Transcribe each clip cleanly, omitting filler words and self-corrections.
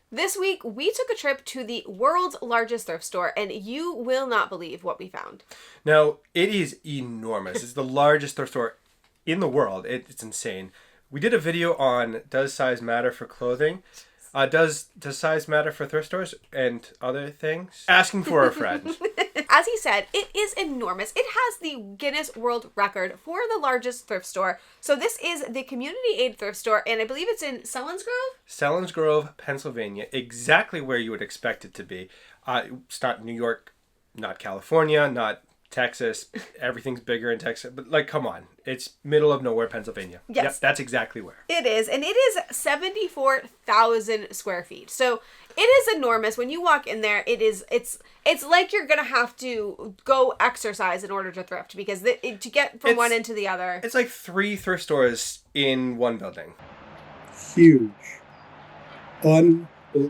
This week, we took a trip to the world's largest thrift store, and you will not believe what we found. Now, it is enormous. It's the largest thrift store in the world. It's insane. We did a video on does size matter for clothing? Does size matter for thrift stores and other things? Asking for a friend. As he said, it is enormous. It has the Guinness World Record for the largest thrift store. So this is the Community Aid Thrift Store, and I believe it's in Selinsgrove, Pennsylvania. Exactly where you would expect it to be. It's not New York, not California, not Texas. Everything's bigger in Texas. But, like, come on. It's middle of nowhere, Pennsylvania. Yes. Yep, that's exactly where. It is. And it is 74,000 square feet. So it is enormous. When you walk in there, it's like you're going to have to go exercise in order to thrift. Because to get from one end to the other. It's like 3 thrift stores in one building. Huge.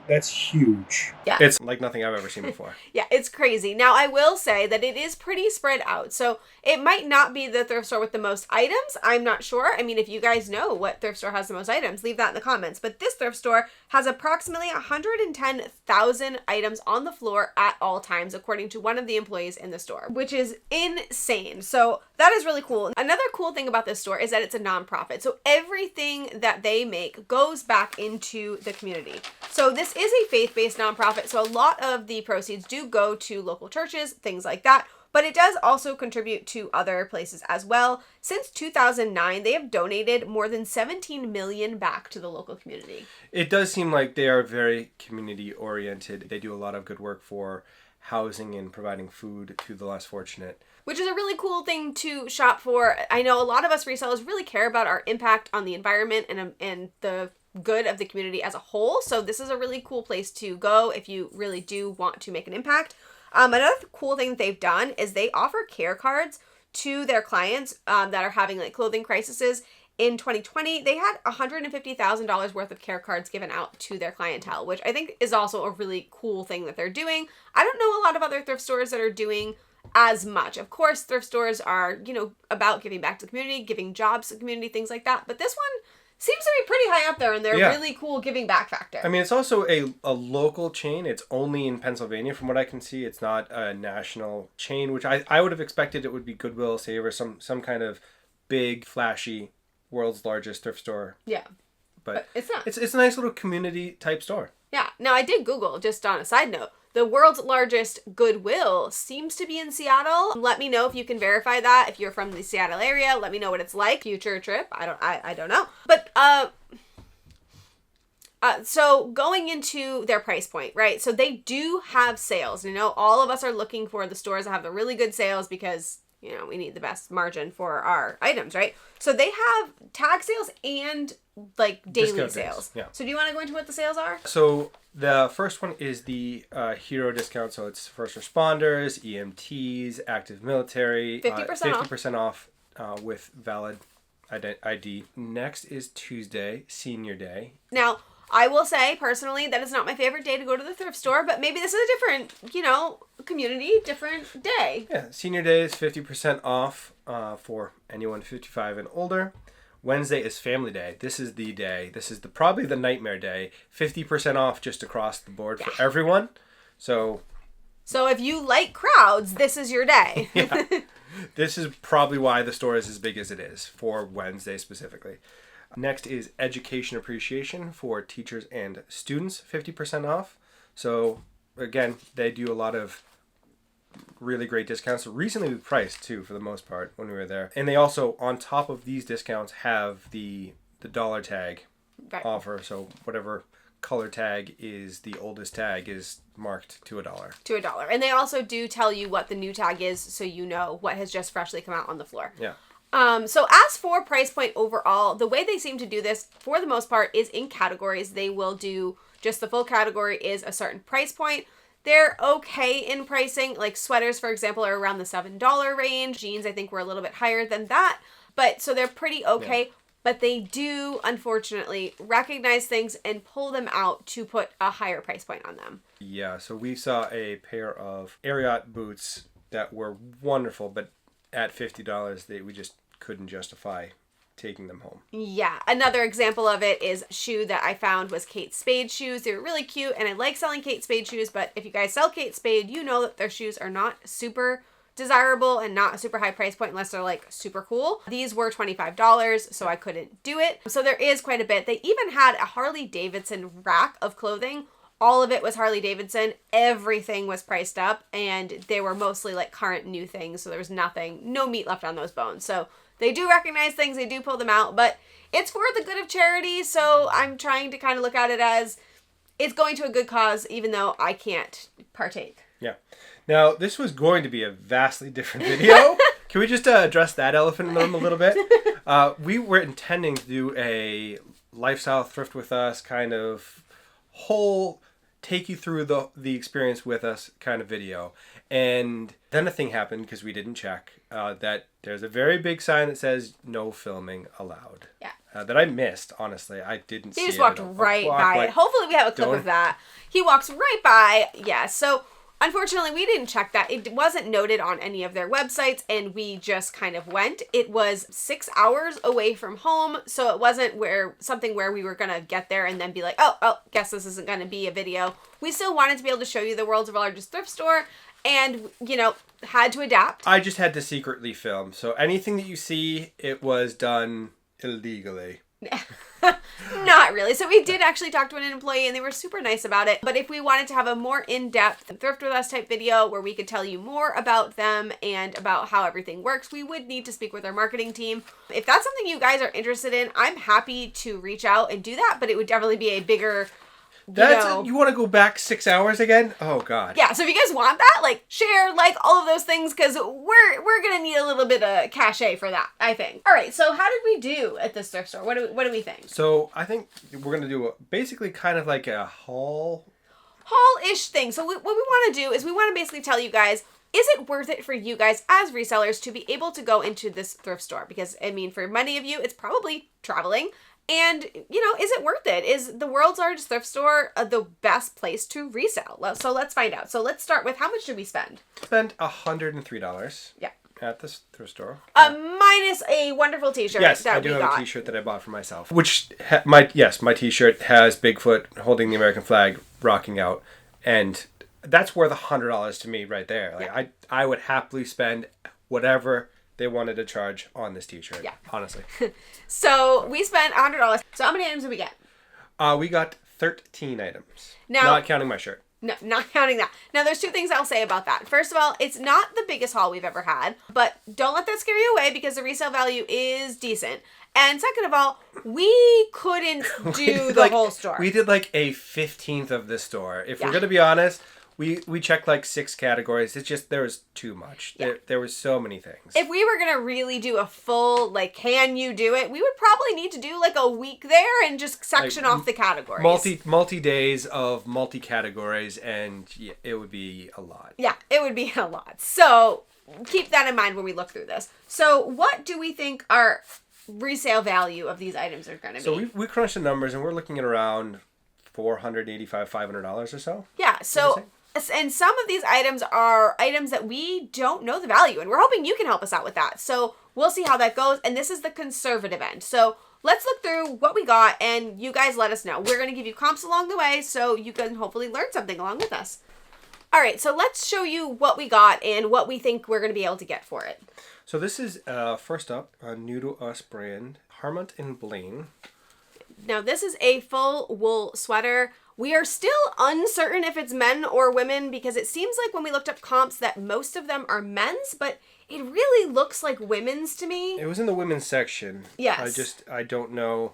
That's huge. Yeah. It's like nothing I've ever seen before. Yeah, it's crazy. Now, I will say that it is pretty spread out. So it might not be the thrift store with the most items. I'm not sure. I mean, if you guys know what thrift store has the most items, leave that in the comments. But this thrift store has approximately 110,000 items on the floor at all times, according to one of the employees in the store, which is insane. So that is really cool. Another cool thing about this store is that it's a nonprofit. So everything that they make goes back into the community. So this is a faith-based nonprofit. So a lot of the proceeds do go to local churches, things like that. But it does also contribute to other places as well. Since 2009, they have donated more than $17 million back to the local community. It does seem like they are very community-oriented. They do a lot of good work for housing and providing food to the less fortunate. Which is a really cool thing to shop for. I know a lot of us resellers really care about our impact on the environment and the good of the community as a whole. So this is a really cool place to go if you really do want to make an impact. Another cool thing that they've done is they offer care cards to their clients that are having like clothing crises. In 2020, they had $150,000 worth of care cards given out to their clientele, which I think is also a really cool thing that they're doing. I don't know a lot of other thrift stores that are doing as much. Of course, thrift stores are, about giving back to the community, giving jobs to the community, things like that. But this one seems to be pretty high up there in their really cool giving back factor. I mean, it's also a local chain. It's only in Pennsylvania from what I can see. It's not a national chain, which I would have expected it would be Goodwill, Save, or some kind of big, flashy, world's largest thrift store. Yeah. But it's not. It's a nice little community type store. Yeah. Now, I did Google, just on a side note, the world's largest Goodwill seems to be in Seattle. Let me know if you can verify that. If you're from the Seattle area, let me know what it's like. Future trip. I don't know. But so going into their price point, right? So they do have sales. All of us are looking for the stores that have the really good sales because we need the best margin for our items, right? So they have tag sales and like daily Discount sales. days, yeah. So do you want to go into what the sales are? So the first one is the hero discount. So it's first responders, EMTs, active military. 50% off with valid ID. Next is Tuesday, Senior Day. Now, I will say personally that it's not my favorite day to go to the thrift store, but maybe this is a different, community, different day. Yeah, Senior Day is 50% off for anyone 55 and older. Wednesday is Family Day. This is the day. This is probably the nightmare day. 50% off just across the board for everyone. So if you like crowds, this is your day. Yeah. This is probably why the store is as big as it is for Wednesday specifically. Next is Education Appreciation for teachers and students, 50% off. So again, they do a lot of really great discounts, reasonably priced too for the most part when we were there. And they also, on top of these discounts, have the dollar tag offer. So whatever color tag is the oldest tag is marked to $1. To $1. And they also do tell you what the new tag is so you know what has just freshly come out on the floor. Yeah. So as for price point overall, the way they seem to do this for the most part is in categories. They will do just the full category is a certain price point. They're okay in pricing. Like sweaters, for example, are around the $7 range. Jeans, I think, were a little bit higher than that. But so they're pretty okay. Yeah. But they do, unfortunately, recognize things and pull them out to put a higher price point on them. Yeah, so we saw a pair of Ariat boots that were wonderful, but at $50, we just couldn't justify taking them home. Yeah. Another example of it is a shoe that I found was Kate Spade shoes. They were really cute, and I like selling Kate Spade shoes, but if you guys sell Kate Spade, you know that their shoes are not super desirable and not a super high price point unless they're like super cool. These were $25, so I couldn't do it. So there is quite a bit. They even had a Harley Davidson rack of clothing. All of it was Harley Davidson. Everything was priced up, and they were mostly like current new things. So there was no meat left on those bones. So they do recognize things, they do pull them out, but it's for the good of charity. So I'm trying to kind of look at it as it's going to a good cause, even though I can't partake. Yeah. Now, this was going to be a vastly different video. Can we just address that elephant in the room a little bit? We were intending to do a lifestyle thrift with us kind of whole take you through the experience with us kind of video. And then a thing happened because we didn't check that there's a very big sign that says no filming allowed. Yeah. That I missed, honestly. I didn't see it. He just walked right by it. Hopefully we have a clip don't- of that. He walks right by. Yeah. So unfortunately, we didn't check that. It wasn't noted on any of their websites, and we just kind of went. It was 6 hours away from home, so it wasn't something where we were going to get there and then be like, oh, guess this isn't going to be a video. We still wanted to be able to show you the world's largest thrift store, and, had to adapt. I just had to secretly film. So anything that you see, it was done illegally. Not really. So we did actually talk to an employee, and they were super nice about it. But if we wanted to have a more in-depth Thrift With Us type video where we could tell you more about them and about how everything works, we would need to speak with our marketing team. If that's something you guys are interested in, I'm happy to reach out and do that, but it would definitely be a bigger... You want to go back 6 hours again? Oh, God. Yeah, so if you guys want that, share, all of those things, because we're going to need a little bit of cachet for that, I think. All right, so how did we do at this thrift store? What do we think? So I think we're going to do basically kind of like a haul-ish thing. So what we want to do is we want to basically tell you guys, is it worth it for you guys as resellers to be able to go into this thrift store? Because, for many of you, it's probably traveling. And, is it worth it? Is the world's largest thrift store the best place to resell? So let's find out. So let's start with, how much did we spend? Spent $103. Yeah. At this thrift store. Minus a wonderful t-shirt yes, that I do we have got. a t-shirt that I bought for myself. Which, my t-shirt has Bigfoot holding the American flag rocking out. And that's worth $100 to me right there. I would happily spend whatever they wanted to charge on this t-shirt. Yeah. Honestly. So we spent $100. So how many items did we get? We got 13 items. Now, not counting my shirt. No, not counting that. Now, there's two things I'll say about that. First of all, it's not the biggest haul we've ever had, but don't let that scare you away because the resale value is decent. And second of all, we couldn't do the whole store. We did a 15th of this store. If we're going to be honest, we checked 6 categories. It's just there was too much. Yeah. There was so many things. If we were going to really do a full, can you do it, we would probably need to do a week there and just section off the categories. Multi days of multi categories, and it would be a lot. Yeah, it would be a lot. So keep that in mind when we look through this. So what do we think our resale value of these items are going to be? So we crunched the numbers, and we're looking at around $485, $500 or so. Yeah, so... And some of these items are items that we don't know the value, and we're hoping you can help us out with that. So we'll see how that goes, and this is the conservative end. So let's look through what we got, and you guys let us know. We're going to give you comps along the way, so you can hopefully learn something along with us. All right, so let's show you what we got and what we think we're going to be able to get for it. So this is, first up, a new to us brand, Harmont and Blaine. Now, this is a full wool sweater. We are still uncertain if it's men or women because it seems like when we looked up comps that most of them are men's, but it really looks like women's to me. It was in the women's section. Yes. I don't know.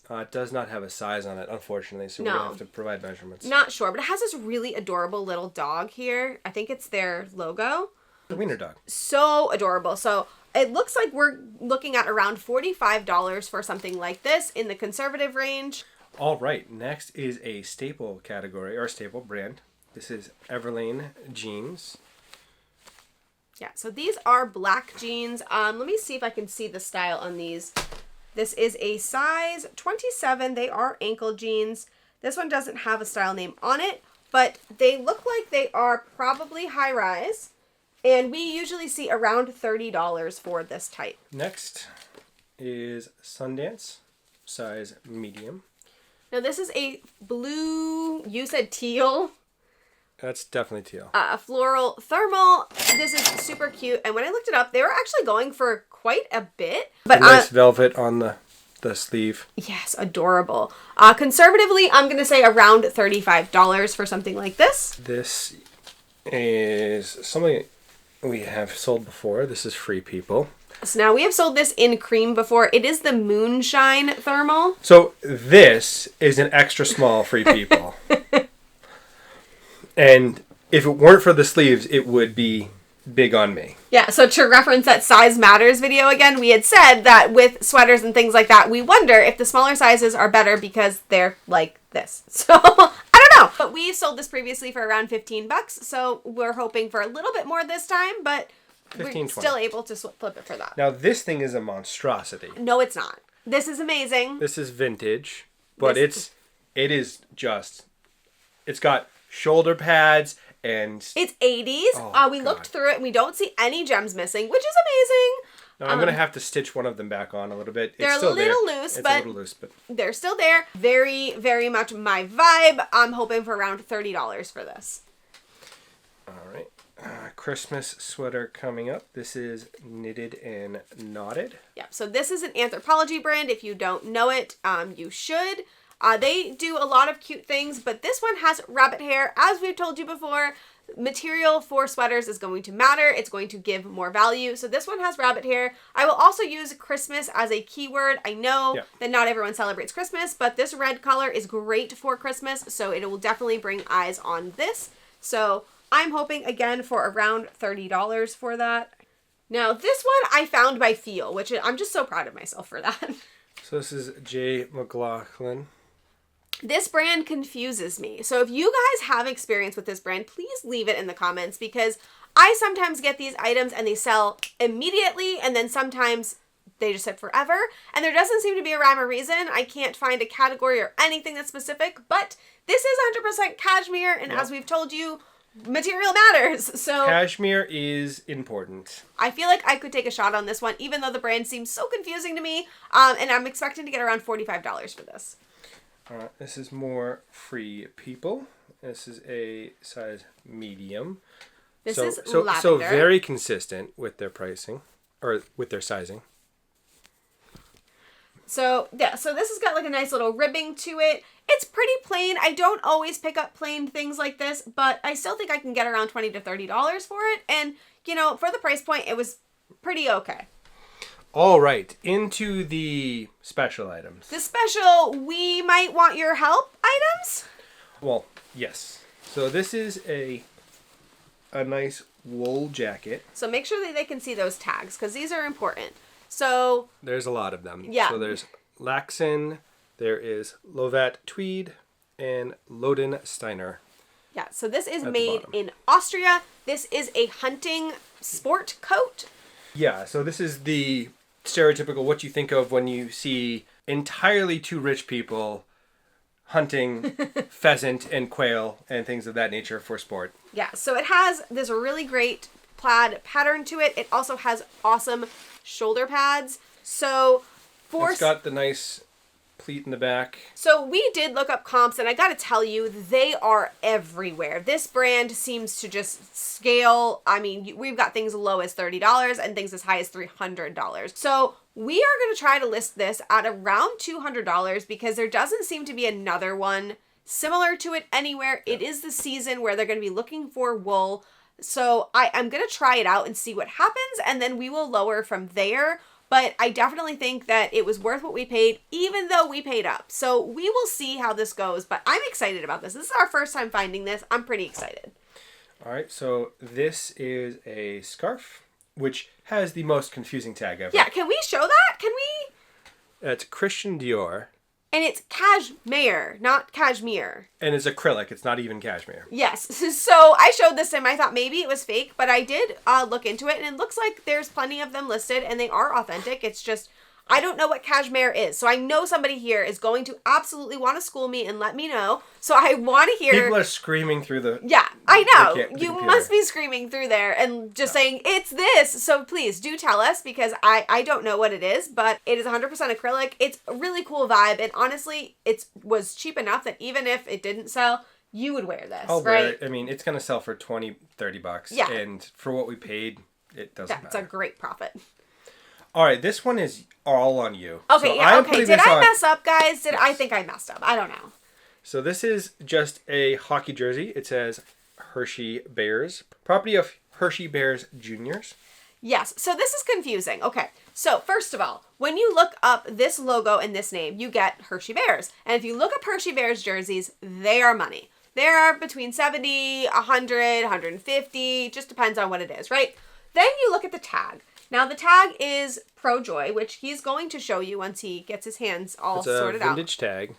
It does not have a size on it, unfortunately, so we're going to have to provide measurements. Not sure, but it has this really adorable little dog here. I think it's their logo. The wiener dog. So adorable. So it looks like we're looking at around $45 for something like this in the conservative range. All right, next is a staple category, or staple brand. This is Everlane jeans. Yeah, so these are black jeans. Let me see if I can see the style on these. This is a size 27. They are ankle jeans. This one doesn't have a style name on it, but they look like they are probably high rise. And we usually see around $30 for this type. Next, is Sundance, size medium. Now this is a blue, you said teal, That's definitely teal. floral thermal. This is super cute. And when I looked it up, they were actually going for quite a bit. But Nice velvet on the sleeve. yes, adorable. Conservatively, I'm going to say around $35 for something like this. This is something we have sold before. This is Free People. So now we have sold this in cream before. It is the Moonshine Thermal. So this is an extra small Free People. And if it weren't for the sleeves, it would be big on me. Yeah, so to reference that size matters video again, we had said that with sweaters and things like that, we wonder if the smaller sizes are better because they're like this. So, I don't know. But we sold this previously for around $15, so we're hoping for a little bit more this time, but 15, we're still able to flip it for that. Now this thing is a monstrosity. No, it's not. This is amazing. This is vintage, but it is just, it's got shoulder pads and It's 80s. We looked through it and we don't see any gems missing, which is amazing. now I'm gonna have to stitch one of them back on a little bit. They're It's still a little there. loose, It's but a little loose, but they're still there. Very, very much my vibe. I'm hoping for around $30 for this. all right. Christmas sweater coming up. This is Knitted and Knotted. Yeah, so this is an Anthropologie brand. If you don't know it, you should. They do a lot of cute things, but this one has rabbit hair. As we've told you before, material for sweaters is going to matter. It's going to give more value. So this one has rabbit hair. I will also use Christmas as a keyword. I know that not everyone celebrates Christmas, but this red color is great for Christmas, so it will definitely bring eyes on this. So I'm hoping, again, for around $30 for that. Now, this one I found by feel, which I'm just so proud of myself for that. So this is J. McLaughlin. This brand confuses me. So if you guys have experience with this brand, please leave it in the comments because I sometimes get these items and they sell immediately and then sometimes they just sit forever. And there doesn't seem to be a rhyme or reason. I can't find a category or anything that's specific, but this is 100% cashmere. And as we've told you, material matters. So Cashmere is important. I feel like I could take a shot on this one, even though the brand seems so confusing to me. And I'm expecting to get around $45 for this. This is more Free People. This is a size medium. This so, is so, lavender. So very consistent with their pricing, or with their sizing. So, yeah, so this has got like a nice little ribbing to it. It's pretty plain. I don't always pick up plain things like this, but I still think I can get around $20 to $30 for it. And, you know, for the price point, it was pretty okay. All right, into the special items. The special, we might want your help items? Well, yes. So this is a nice wool jacket. So make sure that they can see those tags because these are important. So There's a lot of them. Yeah. So there's Laxin, there is Lovat Tweed, and Loden Steiner. yeah, so this is At the made bottom. in Austria. This is a hunting sport coat. Yeah, so this is the stereotypical what you think of when you see entirely too rich people hunting pheasant and quail and things of that nature for sport. Yeah, so it has this really great plaid pattern to it. It also has awesome shoulder pads. So It's got the nice pleat in the back. So we did look up comps, and I gotta tell you, they are everywhere. This brand seems to just scale. I mean, we've got things low as $30 and things as high as $300. So we are gonna try to list this at around $200 because there doesn't seem to be another one similar to it anywhere. It is the season where they're gonna be looking for wool. So I'm gonna try it out and see what happens, and then we will lower from there. But I definitely think that it was worth what we paid, even though we paid up. So we will see how this goes, but I'm excited about this. This is our first time finding this. I'm pretty excited. All right, so this is a scarf, which has the most confusing tag ever. Yeah, can we show that? Can we? It's Christian Dior, And it's cashmere, not cashmere. and it's acrylic. It's not even cashmere. Yes. So I showed this to him. I thought maybe it was fake, but I did look into it, and it looks like there's plenty of them listed, and they are authentic. It's just, I don't know what cashmere is. So I know somebody here is going to absolutely want to school me and let me know. So I want to hear. People are screaming through the. Yeah, I know. the You computer. must be screaming through there and just saying, it's this. So please do tell us, because I don't know what it is, but it is 100% acrylic. It's a really cool vibe. And honestly, it was cheap enough that even if it didn't sell, you would wear this, I'll right? wear it. I mean, it's going to sell for $20-$30. Yeah. And for what we paid, it doesn't That's a matter. great profit. All right, this one is all on you. Okay, So yeah, I'm okay. putting Did this I on- mess up, guys? I Yes. think I messed up. I don't know. So this is just a hockey jersey. It says Hershey Bears. Property of Hershey Bears Juniors. Yes, so this is confusing. Okay, so first of all, when you look up this logo and this name, you get Hershey Bears. And if you look up Hershey Bears jerseys, they are money. They are between 70, 100, 150, just depends on what it is, right? Then you look at the tag. Now the tag is Pro Joy, which he's going to show you once he gets his hands all It's a sorted out. vintage tag.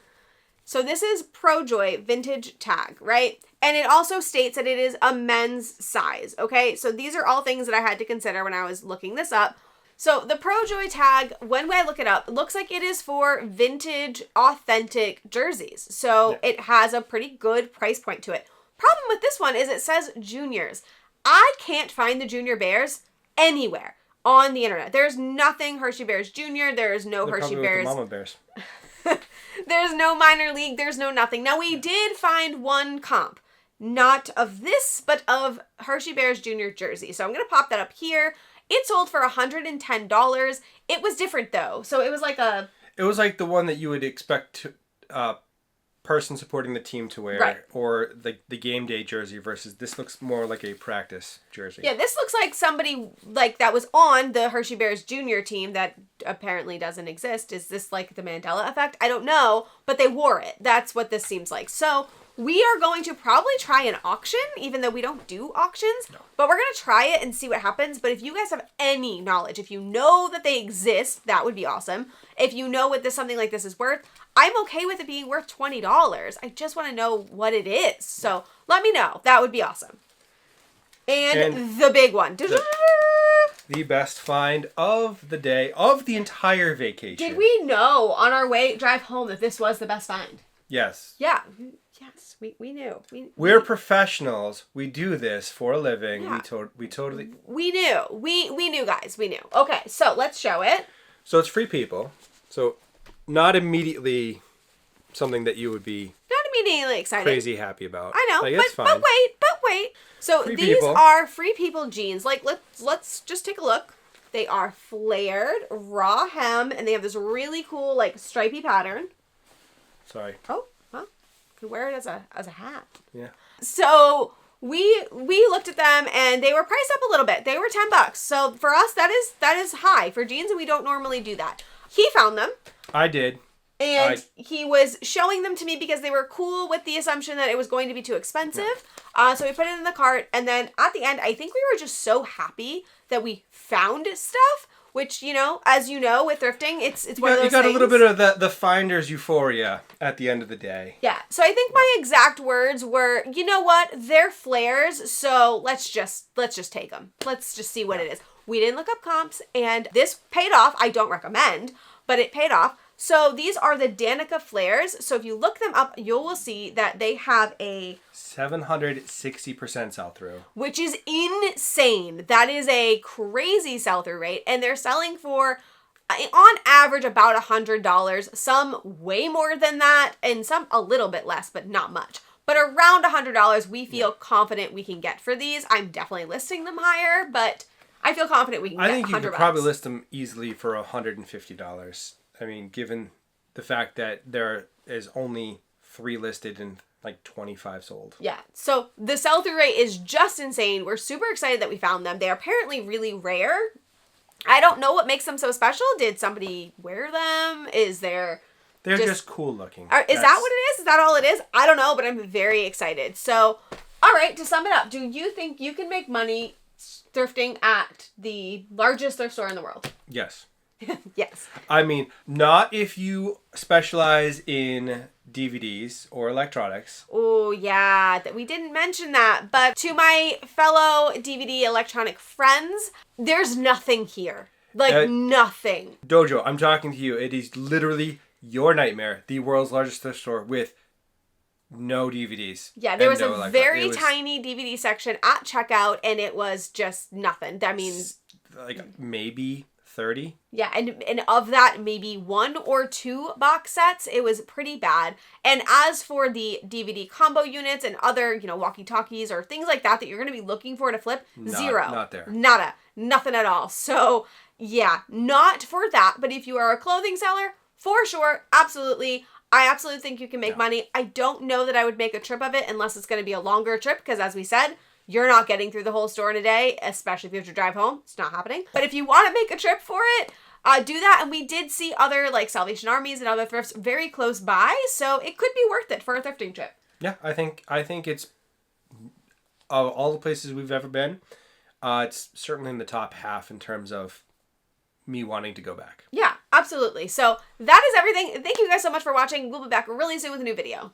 So this is Pro Joy vintage tag, right? And it also states that it is a men's size, okay? So these are all things that I had to consider when I was looking this up. So the Pro Joy tag, when I look it up, it looks like it is for vintage, authentic jerseys. So it has a pretty good price point to it. Problem with this one is it says juniors. I can't find the Junior Bears anywhere on the internet. There's nothing Hershey Bears Junior. There is no They're Hershey probably with Bears. the Mama Bears. There's no minor league. There's no nothing. Now, we did find one comp. Not of this, but of Hershey Bears Junior jersey. So I'm going to pop that up here. It sold for $110. It was different, though. So it was like a... It was like the one that you would expect person supporting the team to wear. Right. Or the game day jersey versus this looks more like a practice jersey. Yeah, this looks like somebody like that was on the Hershey Bears Junior team that apparently doesn't exist. Is this like the Mandela effect? I don't know, but they wore it. That's what this seems like. So we are going to probably try an auction, even though we don't do auctions, but we're going to try it and see what happens. But if you guys have any knowledge, if you know that they exist, that would be awesome. If you know what something like this is worth, I'm okay with it being worth $20. I just want to know what it is. So let me know. That would be awesome. And the big one. The best find of the day, of the entire vacation. Did we know on our drive home that this was the best find? Yes. Yeah. Yes, we knew. We're professionals. We do this for a living. Yeah. We totally... We knew. We knew, guys. We knew. Okay, so let's show it. So it's free people. So not immediately something that you would be Not immediately excited. crazy happy about. I know, Like, it's but fine. wait. So Free these people. are Free People jeans. Like, let's just take a look. They are flared, raw hem, and they have this really cool, like, stripy pattern. Sorry. Oh, well, you could wear it as a hat. Yeah. So we looked at them and they were priced up a little bit. They were $10. So for us, that is high for jeans, and we don't normally do that. He found them. I did. And he was showing them to me because they were cool with the assumption that it was going to be too expensive. So we put it in the cart. And then at the end, I think we were just so happy that we found stuff, which, as you know, with thrifting, it's one of those You got things. a little bit of the finder's euphoria at the end of the day. Yeah. So I think my exact words were, you know what? They're flares. So let's just take them. Let's just see what it is. We didn't look up comps, and this paid off. I don't recommend, but it paid off. So these are the Danica flares. So if you look them up, you will see that they have a 760% sell through, which is insane. That is a crazy sell-through rate, and they're selling for on average about $100. Some way more than that, and some a little bit less, but not much. But around $100, we feel confident we can get for these. I'm definitely listing them higher, but I feel confident we can get $100. I think you could probably list them easily for $150. I mean, given the fact that there is only 3 listed and like 25 sold. Yeah. So the sell-through rate is just insane. We're super excited that we found them. They're apparently really rare. I don't know what makes them so special. Did somebody wear them? They're just cool looking. Is that what it is? Is that all it is? I don't know, but I'm very excited. So, all right, to sum it up, do you think you can make money thrifting at the largest thrift store in the world? Yes. Yes. I mean, not if you specialize in DVDs or electronics. Oh, yeah, we didn't mention that. But to my fellow DVD electronic friends, there's nothing here. Like nothing. Dojo, I'm talking to you. It is literally your nightmare. The world's largest thrift store with no DVDs. Yeah, there was no a very tiny DVD section at checkout, and it was just nothing. I mean, like maybe 30. Yeah, and of that, maybe 1 or 2 box sets. It was pretty bad. And as for the DVD combo units and other, walkie-talkies or things like that you're going to be looking for to flip, zero. Not there. Nada. Nothing at all. So, yeah, not for that. But if you are a clothing seller, for sure, absolutely. I absolutely think you can make money. I don't know that I would make a trip of it unless it's going to be a longer trip because, as we said, you're not getting through the whole store in a day, especially if you have to drive home. It's not happening. But if you want to make a trip for it, do that. And we did see other Salvation Armies and other thrifts very close by, so it could be worth it for a thrifting trip. Yeah, I think it's of all the places we've ever been, it's certainly in the top half in terms of me wanting to go back. Yeah, absolutely. So that is everything. Thank you guys so much for watching. We'll be back really soon with a new video.